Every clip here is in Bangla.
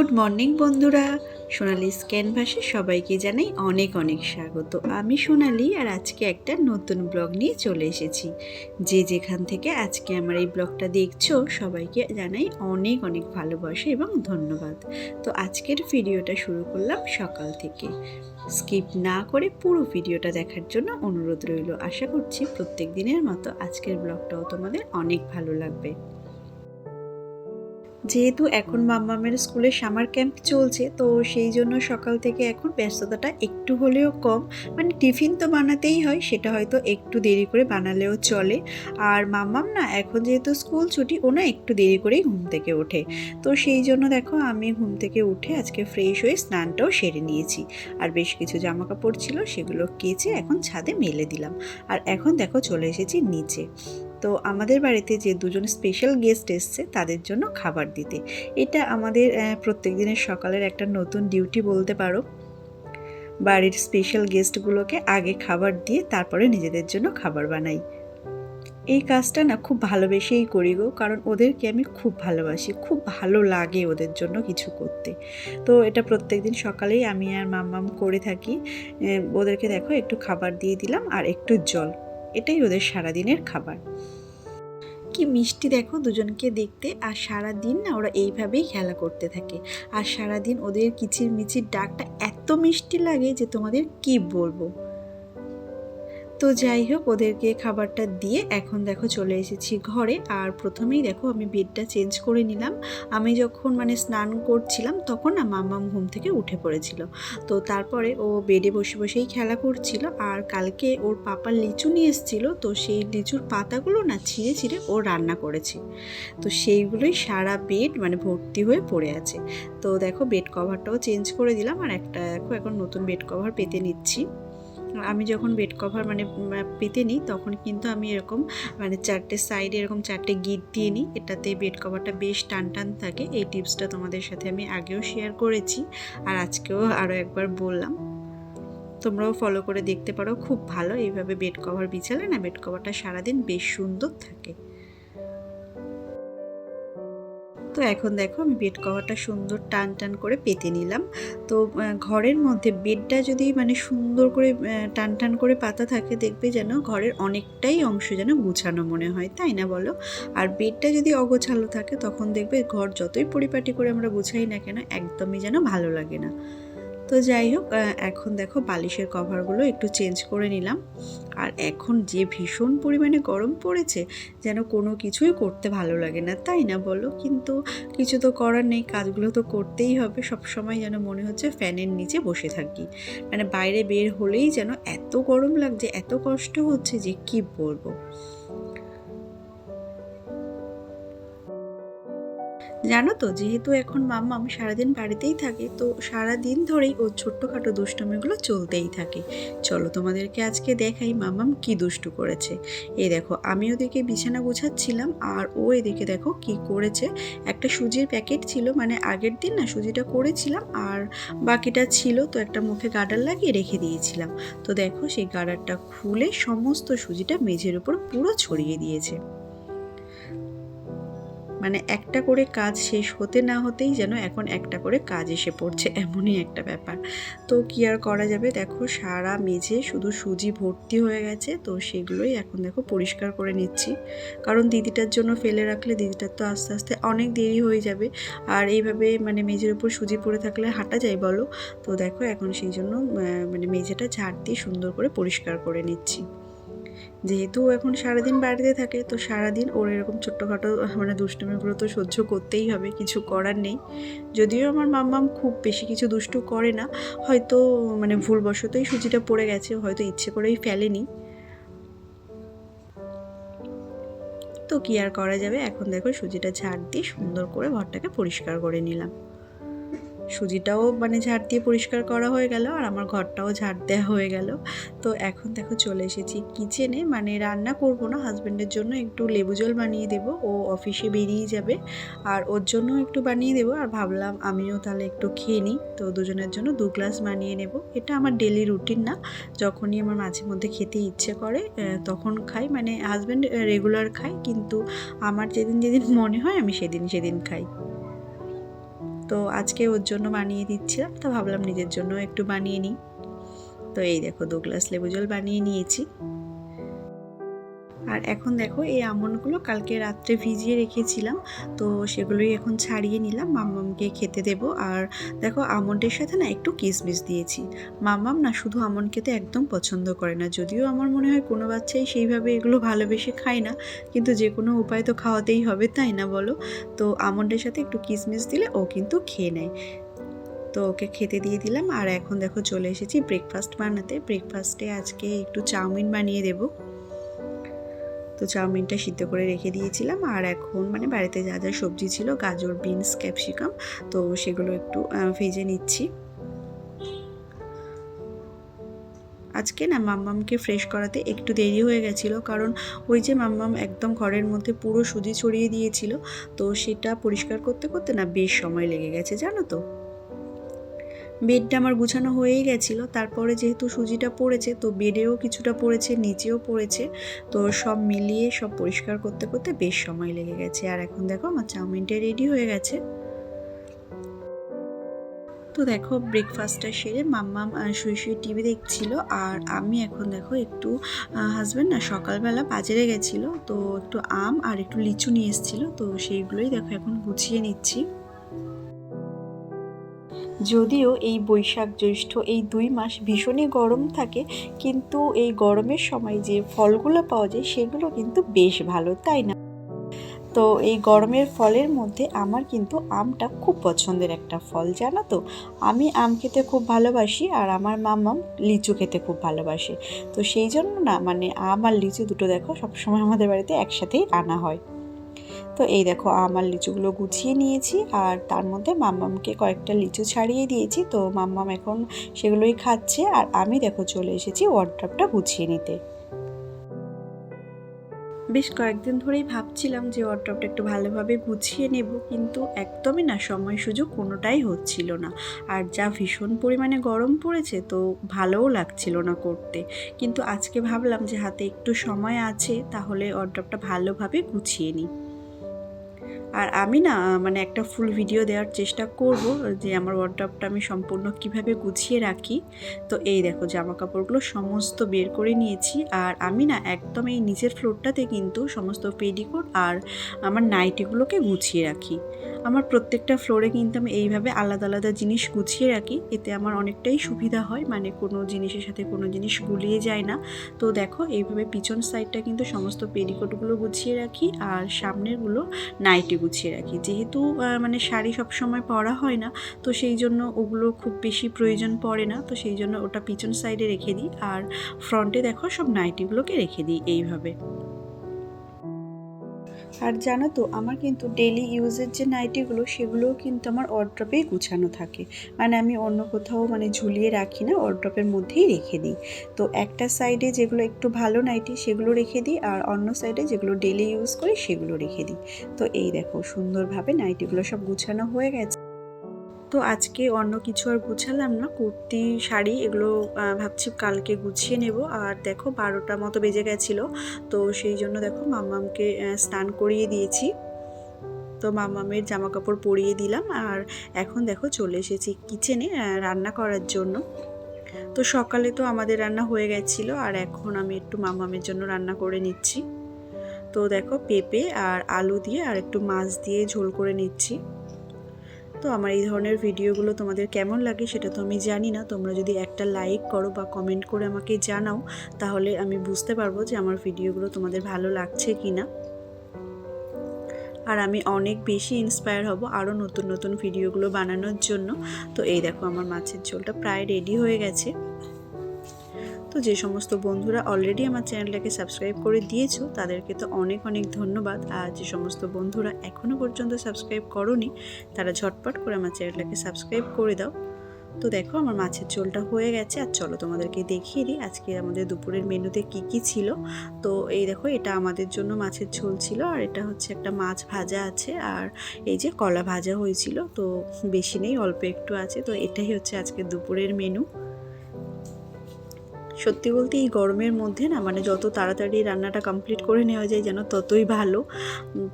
গুড মর্নিং বন্ধুরা, সোনালিস ক্যানভাসে সবাইকে জানাই অনেক অনেক স্বাগত। আমি সোনালি আর আজকে একটা নতুন ব্লগ নিয়ে চলে এসেছি। যে যেখান থেকে আজকে আমার এই ব্লগটা দেখছো সবাইকে জানাই অনেক অনেক ভালোবাসা এবং ধন্যবাদ। তো আজকের ভিডিওটা শুরু করলাম সকাল থেকে। স্কিপ না করে পুরো ভিডিওটা দেখার জন্য অনুরোধ রইল। আশা করছি প্রত্যেক দিনের মতো আজকের ব্লগটাও তোমাদের অনেক ভালো লাগবে। যেহেতু এখন মাম্মামের স্কুলে সামার ক্যাম্প চলছে, তো সেই জন্য সকাল থেকে এখন ব্যস্ততাটা একটু হলেও কম। মানে টিফিন তো বানাতেই হয়, সেটা হয়তো একটু দেরি করে বানালেও চলে। আর মাম্মাম না এখন যেহেতু স্কুল ছুটি, ও না একটু দেরি করেই ঘুম থেকে ওঠে। তো সেই জন্য দেখো আমি ঘুম থেকে উঠে আজকে ফ্রেশ হয়ে স্নানটাও সেরে নিয়েছি। আর বেশ কিছু জামা কাপড় ছিল সেগুলো কেচে এখন ছাদে মেলে দিলাম। আর এখন দেখো চলে এসেছি নিচে। তো আমাদের বাড়িতে যে দুজন স্পেশাল গেস্ট এসছে তাদের জন্য খাবার দিতে। এটা আমাদের প্রত্যেক দিনের সকালের একটা নতুন ডিউটি বলতে পারো। বাড়ির স্পেশাল গেস্টগুলোকে আগে খাবার দিয়ে তারপরে নিজেদের জন্য খাবার বানাই। এই কাজটা না খুব ভালোবেসেই করি গো, কারণ ওদেরকে আমি খুব ভালোবাসি, খুব ভালো লাগে ওদের জন্য কিছু করতে। তো এটা প্রত্যেক দিন সকালেই আমি আর মাম্মাম করে থাকি। ওদেরকে দেখো একটু খাবার দিয়ে দিলাম আর একটু জল, এটাই ওদের সারাদিনের খাবার। কি মিষ্টি দেখো দুজনকে দেখতে। আর সারা দিন না ওরা এইভাবেই খেলা করতে থাকে। আর সারা দিন ওদের কিচির মিচির ডাকটা এত মিষ্টি লাগে যে তোমাদের কি বলবো। তো যাই হোক, ওদেরকে খাবারটা দিয়ে এখন দেখো চলে এসেছি ঘরে। আর প্রথমেই দেখো আমি বেডটা চেঞ্জ করে নিলাম। আমি যখন স্নান করছিলাম তখন না মাম্মাম ঘুম থেকে উঠে পড়েছিল। তো তারপরে ও বেডে বসে বসেই খেলা করছিল। আর কালকে ওর পাপা লিচু নিয়ে এসেছিলো, তো সেই লিচুর পাতাগুলো না ছিঁড়ে ছিঁড়ে ও রান্না করেছে। তো সেইগুলোই সারা বেড ভর্তি হয়ে পড়ে আছে। তো দেখো বেড কভারটাও চেঞ্জ করে দিলাম। আর একটা দেখো এখন নতুন বেড কভার পেতে নিচ্ছি। আমি যখন বেড কভার পেতে নিই তখন কিন্তু আমি এরকম চারটে সাইডে এরকম চারটে গিট দিয়ে নিই। এটাতে বেড কভারটা বেশ টান টান থাকে। এই টিপসটা তোমাদের সাথে আমি আগেও শেয়ার করেছি, আর আজকেও আরও একবার বললাম। তোমরাও ফলো করে দেখতে পারো, খুব ভালো। এইভাবে বেড কভার বিছালে না বেড কভারটা সারাদিন বেশ সুন্দর থাকে। তো এখন দেখো আমি বেড কভারটা সুন্দর টান টান করে পেতে নিলাম। তো ঘরের মধ্যে বেডটা যদি সুন্দর করে টান টান করে পাতা থাকে, দেখবে যেন ঘরের অনেকটাই অংশ যেন গুছানো মনে হয়, তাই না বলো? আর বেডটা যদি অগোছালো থাকে তখন দেখবে ঘর যতই পরিপাটি করে আমরা গুছাই না কেন একদমই যেন ভালো লাগে না। তো যাই হোক, এখন দেখো বালিশের কভারগুলো একটু চেঞ্জ করে নিলাম। আর এখন যে ভীষণ পরিমাণে গরম পড়েছে, যেন কোনো কিছুই করতে ভালো লাগে না, তাই না বলো? কিন্তু কিছু তো করার নেই, কাজগুলো তো করতেই হবে। সব সময় যেন মনে হচ্ছে ফ্যানের নিচে বসে থাকি। বাইরে বের হলেই যেন এত গরম লাগছে, এত কষ্ট হচ্ছে যে কি বলবো। জানো তো, যেহেতু এখন মাম্মাম সারাদিন বাড়িতেই থাকে, তো সারাদিন ধরেই ওর ছোট্টখাটো দুষ্টুমিগুলো চলতেই থাকে। চলো তোমাদেরকে আজকে দেখাই মাম্মাম কি দুষ্টু করেছে। এই দেখো, আমি ওদিকে বিছানা গুছাচ্ছিলাম আর ও এদিকে দেখো কি করেছে। একটা সুজির প্যাকেট ছিল, আগের দিন না সুজিটা করেছিলাম আর বাকিটা ছিল, তো একটা মুখে গার্ডার লাগিয়ে রেখে দিয়েছিলাম। তো দেখো সেই গার্ডারটা খুলে সমস্ত সুজিটা মেঝের উপর পুরো ছড়িয়ে দিয়েছে। একটা করে কাজ শেষ হতে না হতেই যেন এখন একটা করে কাজ এসে পড়ছে, এমনই একটা ব্যাপার। তো কি আর করা যাবে, দেখো সারা মেঝে শুধু সুজি ভর্তি হয়ে গেছে। তো সেগুলোই এখন দেখো পরিষ্কার করে নিচ্ছি, কারণ দিদিটার জন্য ফেলে রাখলে দিদিটার তো আস্তে আস্তে অনেক দেরি হয়ে যাবে। আর এইভাবে মেঝের উপর সুজি পড়ে থাকলে হাঁটা যায় বলো? তো দেখো এখন সেই জন্য মেঝেটা ঝাড় দিয়ে সুন্দর করে পরিষ্কার করে নিচ্ছি। যেহেতু এখন সারাদিন বাড়িতে থাকে, তো সারাদিন ওর এরকম ছোট্টখাটো দুষ্টুমিগুলো তো সহ্য করতেই হবে, কিছু করার নেই। যদিও আমার মাম্মাম খুব বেশি কিছু দুষ্টু করে না, হয়তো ভুলবশতই সুজিটা পড়ে গেছে, হয়তো ইচ্ছে করেই ফেলেনি। তো কি আর করা যাবে, এখন দেখো সুজিটা ঝাড় দিয়ে সুন্দর করে ঘরটাকে পরিষ্কার করে নিলাম। সুজিটাও ঝাড় দিয়ে পরিষ্কার করা হয়ে গেল আর আমার ঘরটাও ঝাড় দেওয়া হয়ে গেল। তো এখন দেখো চলে এসেছি কিচেনে। রান্না করব না, হাজব্যান্ডের জন্য একটু লেবু জল বানিয়ে দেব, ও অফিসে বেরিয়ে যাবে আর ওর জন্য একটু বানিয়ে দেবো। আর ভাবলাম আমিও তাহলে একটু খেয়ে নিই, তো দুজনের জন্য 2 গ্লাস বানিয়ে নেব। এটা আমার ডেলি রুটিন না, যখনই আমার মাঝে মধ্যে খেতে ইচ্ছে করে তখন খাই। হাজব্যান্ড রেগুলার খায়, কিন্তু আমার যেদিন যেদিন মনে হয় আমি সেদিন খাই। তো আজকে ওর জন্য বানিয়ে দিচ্ছিলাম, তো ভাবলাম নিজের জন্য একটু বানিয়ে নিই। তো এই দেখো 2 গ্লাস লেবু জল বানিয়ে নিয়েছি। আর এখন দেখো এই আমন্ডগুলো কালকে রাত্রে ভিজিয়ে রেখেছিলাম, তো সেগুলোই এখন ছাড়িয়ে নিলাম, মাম্মামকে খেতে দেব। আর দেখো আমন্ডের সাথে না একটু কিশমিশ দিয়েছি। মাম্মাম না শুধু আমন্ড খেতে একদম পছন্দ করে না, যদিও আমার মনে হয় কোনো বাচ্চাই সেইভাবে এগুলো ভালোবেসে খায় না, কিন্তু যে কোনো উপায় তো খাওয়াতেই হবে, তাই না বলো? তো আমন্ডের সাথে একটু কিশমিশ দিলে ও কিন্তু খেয়ে নেয়। তো ওকে খেতে দিয়ে দিলাম। আর এখন দেখো চলে এসেছি ব্রেকফাস্ট বানাতে। ব্রেকফাস্টে আজকে একটু চাউমিন বানিয়ে দেবো। তো চাউমিনটা সিদ্ধ করে রেখে দিয়েছিলাম। আর এখন মানে বাড়িতে যা যা সবজি ছিল, গাজর, বিনস, ক্যাপসিকাম, তো সেগুলো একটু ভেজে নিচ্ছি। আজকে না মাম্মামকে ফ্রেশ করাতে একটু দেরি হয়ে গেছিলো, কারণ ওই যে মাম্মাম একদম ঘরের মধ্যে পুরো সুজি ছড়িয়ে দিয়েছিল, তো সেটা পরিষ্কার করতে করতে না বেশ সময় লেগে গেছে, জানো তো। বেডটা আমার গুছানো হয়েই গেছিলো, তারপরে যেহেতু সুজিটা পড়েছে, তো বেডেও কিছুটা পড়েছে, নিচেও পড়েছে, তো সব মিলিয়ে সব পরিষ্কার করতে করতে বেশ সময় লেগে গেছে। আর এখন দেখো আমার চাউমিনটা রেডি হয়ে গেছে। তো দেখো ব্রেকফাস্টটা সেরে মাম্মাম শুয়ে শুয়ে টিভি দেখছিল, আর আমি এখন দেখো একটু হাজব্যান্ড না সকালবেলা বাজারে গেছিলো, তো একটু আম আর একটু লিচু নিয়ে এসেছিলো, তো সেইগুলোই দেখো এখন গুছিয়ে নিচ্ছি। যদিও এই বৈশাখ জ্যৈষ্ঠ এই 2 মাস ভীষণই গরম থাকে, কিন্তু এই গরমের সময় যে ফলগুলো পাওয়া যায় সেগুলো কিন্তু বেশ ভালো, তাই না? তো এই গরমের ফলের মধ্যে আমার কিন্তু আমটা খুব পছন্দের একটা ফল, জানো তো। আমি আম খেতে খুব ভালোবাসি, আর আমার মাম্মাম লিচু খেতে খুব ভালোবাসে। তো সেই জন্য না মানে আম আর লিচু দুটো দেখো সবসময় আমাদের বাড়িতে একসাথেই আনা হয়। তো এই দেখো আম আর লিচুগুলো গুছিয়ে নিয়েছি, আর তার মধ্যে মাম্মামকে কয়েকটা লিচু ছাড়িয়ে দিয়েছি, তো মাম্মাম এখন সেগুলোই খাচ্ছে। আর আমি দেখো চলে এসেছি ওয়ার্ড্রপটা গুছিয়ে নিতে। বেশ কয়েকদিন ধরেই ভাবছিলাম যে ওয়ার্ড্রপটা একটু ভালোভাবে গুছিয়ে নেব, কিন্তু একদমই না সময় সুযোগ কোনোটাই হচ্ছিল না। আর যা ভীষণ পরিমাণে গরম পড়েছে, তো ভালোও লাগছিল না করতে। কিন্তু আজকে ভাবলাম যে হাতে একটু সময় আছে, তাহলে ওয়ার্ড্রপটা ভালোভাবে গুছিয়ে নিই। আর আমি না মানে একটা ফুল ভিডিও দেওয়ার চেষ্টা করব যে আমার ওয়ার্ড্রপটা আমি সম্পূর্ণ কিভাবে গুছিয়ে রাখি। তো এই দেখো জামা কাপড়গুলো সমস্ত বের করে নিয়েছি, আর আমি না একদম এই নিচের ফ্লোরটাতে কিন্তু সমস্ত পেডিকোট আর আমার নাইটিগুলোকে গুছিয়ে রাখি। আমার প্রত্যেকটা ফ্লোরে কিন্তু আমি এইভাবে আলাদা আলাদা জিনিস গুছিয়ে রাখি, এতে আমার অনেকটাই সুবিধা হয়, মানে কোনো জিনিসের সাথে কোনো জিনিস গুলিয়ে যায় না। তো দেখো এইভাবে পিছন সাইডটা কিন্তু সমস্ত পেডিকোটগুলো গুছিয়ে রাখি, আর সামনেরগুলো নাইটি গুছিয়ে রাখি। যেহেতু মানে শাড়ি সবসময় পরা হয় না, তো সেই জন্য ওগুলো খুব বেশি প্রয়োজন পড়ে না, তো সেই জন্য ওটা পিছন সাইডে রেখে দিই, আর ফ্রন্টে দেখো সব নাইটিগুলোকে রেখে দিই এইভাবে। আর জানো তো আমার কিন্তু ডেলি ইউজের যে নাইটিগুলো সেগুলোও কিন্তু আমার ওয়ার্ড্রপেই গুছানো থাকে, মানে আমি অন্য কোথাও মানে ঝুলিয়ে রাখি না, ওয়ার্ড্রপের মধ্যেই রেখে দিই। তো একটা সাইডে যেগুলো একটু ভালো নাইটি সেগুলো রেখে দিই, আর অন্য সাইডে যেগুলো ডেলি ইউজ করি সেগুলো রেখে দিই। তো এই দেখো সুন্দরভাবে নাইটিগুলো সব গুছানো হয়ে গেছে। তো আজকে অন্য কিছু আর গুছালাম না, কুর্তি, শাড়ি এগুলো ভাবছি কালকে গুছিয়ে নেব। আর দেখো 12টা মতো বেজে গেছিলো, তো সেই জন্য দেখো মাম্মামকে স্নান করিয়ে দিয়েছি। তো মাম্মামের জামা কাপড় পরিয়ে দিলাম, আর এখন দেখো চলে এসেছি কিচেনে রান্না করার জন্য। তো সকালে তো আমাদের রান্না হয়ে গেছিলো, আর এখন আমি একটু মাম্মামের জন্য রান্না করে নিচ্ছি। তো দেখো পেঁপে আর আলু দিয়ে আর একটু মাছ দিয়ে ঝোল করে নিচ্ছি। তো আমার এই ধরনের ভিডিওগুলো তোমাদের কেমন লাগে সেটা তো আমি জানি না, তোমরা যদি একটা লাইক করো বা কমেন্ট করে আমাকে জানাও, তাহলে আমি বুঝতে পারবো যে আমার ভিডিওগুলো তোমাদের ভালো লাগছে কি না। আর আমি অনেক বেশি ইন্সপায়ার হব আরও নতুন নতুন ভিডিওগুলো বানানোর জন্য। তো এই দেখো আমার মাছের ঝোলটা প্রায় রেডি হয়ে গেছে। তো যে সমস্ত বন্ধুরা অলরেডি আমার চ্যানেলটাকে সাবস্ক্রাইব করে দিয়েছো তাদেরকে তো অনেক অনেক ধন্যবাদ, আর যে সমস্ত বন্ধুরা এখনও পর্যন্ত সাবস্ক্রাইব করোনি তারা ঝটপট করে আমার চ্যানেলটাকে সাবস্ক্রাইব করে দাও। তো দেখো আমার মাছের ঝোলটা হয়ে গেছে, আর চলো তোমাদেরকে দেখিয়ে দিই আজকে আমাদের দুপুরের মেনুতে কি কি ছিল। তো এই দেখো এটা আমাদের জন্য মাছের ঝোল ছিল, আর এটা হচ্ছে একটা মাছ ভাজা আছে, আর এই যে কলা ভাজা হয়েছিল, তো বেশি নেই অল্প একটু আছে। তো এটাই হচ্ছে আজকে দুপুরের মেনু। সত্যি বলতে এই গরমের মধ্যে না মানে যত তাড়াতাড়ি রান্নাটা কমপ্লিট করে নেওয়া যায় যেন ততই ভালো।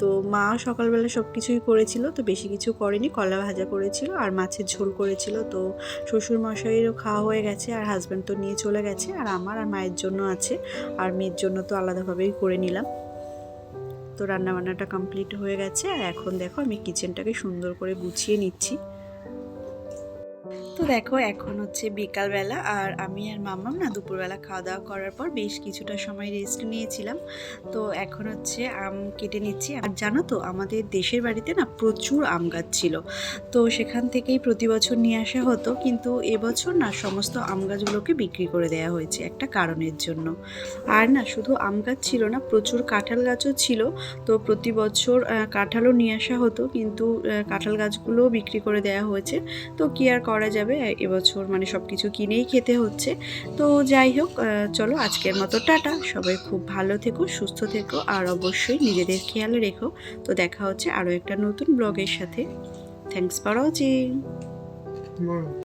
তো মা সকালবেলা সব কিছুই করেছিল, তো বেশি কিছু করেনি, কলা ভাজা করেছিল আর মাছের ঝোল করেছিল। তো শ্বশুর মশাইয়েরও খাওয়া হয়ে গেছে আর হাজব্যান্ড তো নিয়ে চলে গেছে, আর আমার আর মায়ের জন্য আছে, আর মেয়ের জন্য তো আলাদাভাবেই করে নিলাম। তো রান্নাবান্নাটা কমপ্লিট হয়ে গেছে আর এখন দেখো আমি কিচেনটাকে সুন্দর করে গুছিয়ে নিচ্ছি। তো দেখো এখন হচ্ছে বিকালবেলা আর আমি আর মাম্মাম না দুপুরবেলা খাওয়া দাওয়া করার পর বেশ কিছুটা সময় রেস্ট নিয়েছিলাম। তো এখন হচ্ছে আম কেটে নিচ্ছি। আর জানো তো আমাদের দেশের বাড়িতে না প্রচুর আম গাছ ছিল, তো সেখান থেকেই প্রতি বছর নিয়ে আসা হতো, কিন্তু এবছর না সমস্ত আম গাছগুলোকে বিক্রি করে দেওয়া হয়েছে একটা কারণের জন্য। আর না শুধু আম গাছ ছিল না, প্রচুর কাঁঠাল গাছও ছিল। তো প্রতি বছর কাঁঠালও নিয়ে আসা হতো, কিন্তু কাঁঠাল গাছগুলোও বিক্রি করে দেওয়া হয়েছে। তো কি আর করা যাবে, এবছর মানে সব কিছু কিনেই খেতে হচ্ছে। তো যাই হোক, চলো আজকের মতো টাটা। সবাই খুব ভালো থেকো, সুস্থ থেকো, আর অবশ্যই নিজেদের খেয়াল রেখো। তো দেখা হচ্ছে আরও একটা নতুন ব্লগের সাথে। Thanks for watching.